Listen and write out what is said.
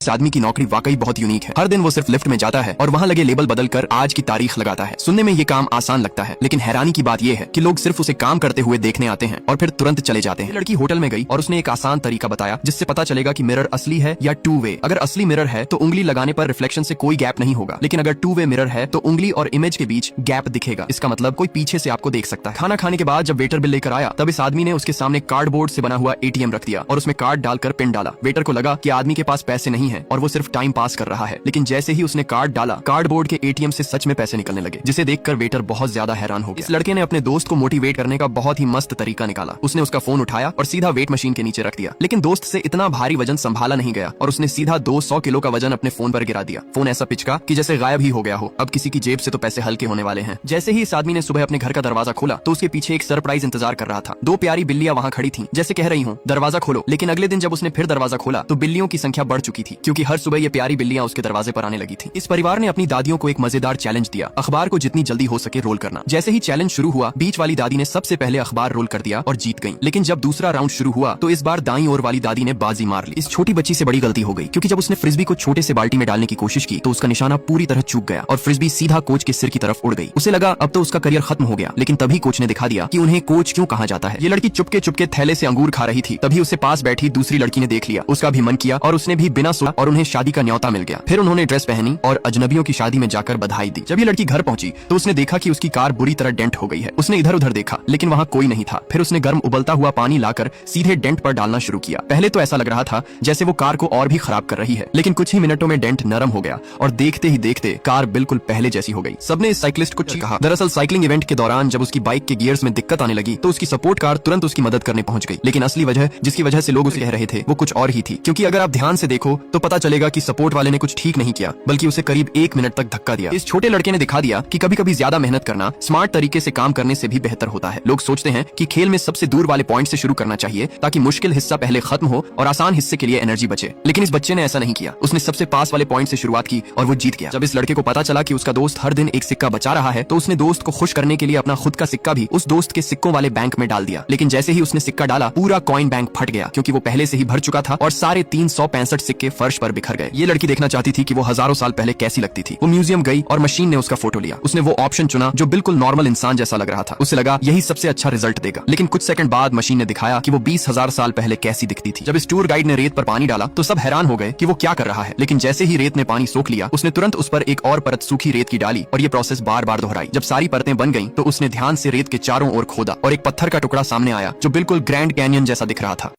इस आदमी की नौकरी वाकई बहुत यूनिक है। हर दिन वो सिर्फ लिफ्ट में जाता है और वहाँ लगे लेबल बदलकर आज की तारीख लगाता है। सुनने में ये काम आसान लगता है, लेकिन हैरानी की बात ये है कि लोग सिर्फ उसे काम करते हुए देखने आते हैं और फिर तुरंत चले जाते हैं। लड़की होटल में गई और उसने एक आसान तरीका बताया जिससे पता चलेगा कि मिरर असली है या टू वे। अगर असली मिरर है तो उंगली लगाने पर रिफ्लेक्शन से कोई गैप नहीं होगा, लेकिन अगर टू वे मिरर है तो उंगली और इमेज के बीच गैप दिखेगा। इसका मतलब कोई पीछे से आपको देख सकता है। खाना खाने के बाद जब वेटर बिल लेकर आया तब इस आदमी ने उसके सामने कार्डबोर्ड से बना हुआ एटीएम रख दिया और उसमें कार्ड डालकर पिन डाला। वेटर को लगा कि आदमी के पास पैसे नहीं है और वो सिर्फ टाइम पास कर रहा है, लेकिन जैसे ही उसने कार्ड डाला कार्डबोर्ड के एटीएम से सच में पैसे निकलने लगे, जिसे देखकर वेटर बहुत ज्यादा हैरान हो गया। इस लड़के ने अपने दोस्त को मोटिवेट करने का बहुत ही मस्त तरीका निकाला। उसने उसका फोन उठाया और सीधा वेट मशीन के नीचे रख दिया, लेकिन दोस्त से इतना भारी वजन संभाला नहीं गया और उसने सीधा 200 किलो का वजन अपने फोन पर गिरा दिया। फोन ऐसा पिचका कि जैसे गायब ही हो गया हो। अब किसी की जेब से तो पैसे हल्के होने वाले हैं। जैसे ही इस आदमी ने सुबह अपने घर का दरवाजा खोला तो उसके पीछे एक सरप्राइज इंतजार कर रहा था। दो प्यारी बिल्लियां वहां खड़ी थीं, जैसे कह रही हूँ दरवाजा खोलो। लेकिन अगले दिन जब उसने फिर दरवाजा खोला तो बिल्लियों की संख्या बढ़ चुकी थी, क्योंकि हर सुबह ये प्यारी बिल्लियां उसके दरवाजे पर आने लगी थी। इस परिवार ने अपनी दादियों को एक मजेदार चैलेंज दिया, अखबार को जितनी जल्दी हो सके रोल करना। जैसे ही चैलेंज शुरू हुआ बीच वाली दादी ने सबसे पहले अखबार रोल कर दिया और जीत गई। लेकिन जब दूसरा राउंड शुरू हुआ तो इस बार दाईं ओर वाली दादी ने बाजी मार ली। इस छोटी बच्ची से बड़ी गलती हो गई, क्योंकि जब उसने फ्रिस्बी को छोटे से बाल्टी में डालने की कोशिश की तो उसका निशाना पूरी तरह चूक गया और फ्रिस्बी सीधा कोच के सिर की तरफ उड़ गई। उसे लगा अब तो उसका करियर खत्म हो गया, लेकिन तभी कोच ने दिखा दिया कि उन्हें कोच क्यों कहा जाता है। ये लड़की चुपके चुपके थैले से अंगूर खा रही थी, तभी उसे पास बैठी दूसरी लड़की ने देख लिया। उसका भी मन किया और उसने भी बिना सोचा और उन्हें शादी का न्योता मिल गया। फिर उन्होंने ड्रेस पहनी और अजनबियों की शादी में जाकर बधाई दी। जब ये लड़की घर पहुंची तो उसने देखा कि उसकी कार बुरी तरह डेंट हो गई है। उसने इधर उधर देखा लेकिन वहाँ कोई नहीं था। फिर उसने गर्म उबलता हुआ पानी लाकर सीधे डेंट पर डालना शुरू किया। पहले तो ऐसा लग रहा था जैसे वो कार को और भी खराब कर रही है, लेकिन कुछ ही मिनटों में डेंट नरम हो गया और देखते ही देखते कार बिल्कुल पहले जैसी हो गई। सबने इस साइकिलिस्ट को कहा। दरअसल साइकिलिंग इवेंट के दौरान जब उसकी बाइक के गियर्स में दिक्कत आने लगी तो उसकी सपोर्ट कार तुरंत उसकी मदद करने पहुंच गई। लेकिन असली वजह जिसकी वजह से लोग उसे कह रहे थे वो कुछ और ही थी, क्योंकि अगर आप ध्यान से देखो तो पता चलेगा कि सपोर्ट वाले ने कुछ ठीक नहीं किया, बल्कि उसे करीब 1 मिनट तक धक्का दिया। इस छोटे लड़के ने दिखा दिया कि कभी कभी ज्यादा मेहनत करना स्मार्ट तरीके से काम करने से भी बेहतर होता है। लोग सोचते हैं कि खेल में सबसे दूर वाले पॉइंट से शुरू करना चाहिए ताकि मुश्किल हिस्सा पहले खत्म हो और आसान हिस्से के लिए एनर्जी बचे, लेकिन इस बच्चे ने ऐसा नहीं किया। उसने सबसे पास वाले पॉइंट से शुरुआत की और वो जीत गया। जब इस लड़के को पता चला कि उसका दोस्त हर दिन एक सिक्का बचा रहा है तो उसने दोस्त को खुश करने के लिए अपना खुद का सिक्का भी उस दोस्त के सिक्कों वाले बैंक में डाल दिया। लेकिन जैसे ही उसने सिक्का डाला पूरा कॉइन बैंक फट गया, क्योंकि वो पहले से ही भर चुका था और सारे 365 सिक्के फर्श पर बिखर गए। ये लड़की देखना चाहती थी कि वो हजारों साल पहले कैसी लगती थी। वो म्यूजियम गई और मशीन ने उसका फोटो लिया। उसने वो ऑप्शन चुना जो बिल्कुल नॉर्मल इंसान जैसा लग रहा था। उसे लगा यही सबसे अच्छा रिजल्ट देगा। लेकिन कुछ सेकंड बाद मशीन ने दिखाया कि वो 20,000 साल पहले कैसी दिखती थी। जब इस टूर गाइड ने रेत पर पानी डाला तो सब हैरान हो गए कि वो क्या कर रहा है, लेकिन जैसे ही रेत ने पानी सोख लिया उसने तुरंत उस पर एक और परत सूखी रेत की डाली और ये प्रोसेस बार बार दोहराई। जब सारी परतें बन गईं तो उसने ध्यान से रेत के चारों ओर खोदा और एक पत्थर का टुकड़ा सामने आया जो बिल्कुल ग्रैंड कैनियन जैसा दिख रहा था।